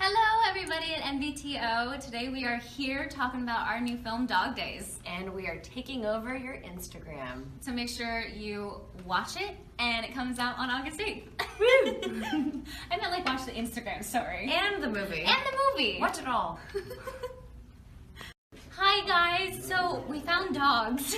Hello everybody at MBTO. Today we are here talking about our new film Dog Days. And we are taking over your Instagram. So make sure you watch it and it comes out on August 8th. I meant like watch the Instagram story. And the movie. And the movie. Watch it all. Hi guys, so we found dogs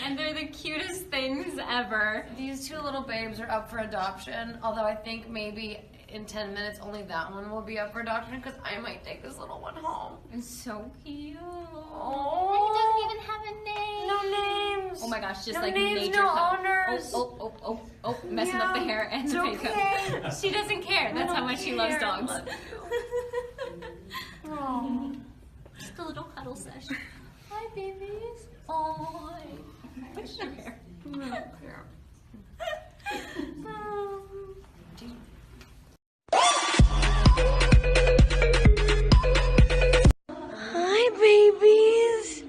and they're the cutest things ever. These two little babes are up for adoption, although I think maybe in 10 minutes only that one will be up for adoption because I might take this little one home. It's so cute. Oh. And he doesn't even have a name. No names. Oh my gosh, just No like names, major no cup. owners. Oh, messing up the hair and It's the makeup. okay. She doesn't care. That's how much she loves care. dogs. Oh. Just a little cuddle session. Hi, babies. Oh, what's your hair? Hi, babies.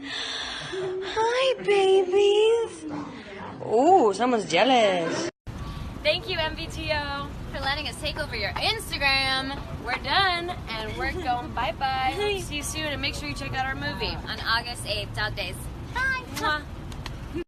Hi, babies. Oh, someone's jealous. Thank you, MBTO, for letting us take over your Instagram. We're done, and we're going bye-bye. See you soon, and make sure you check out our movie on August 8th, Dog Days. Bye. Mwah.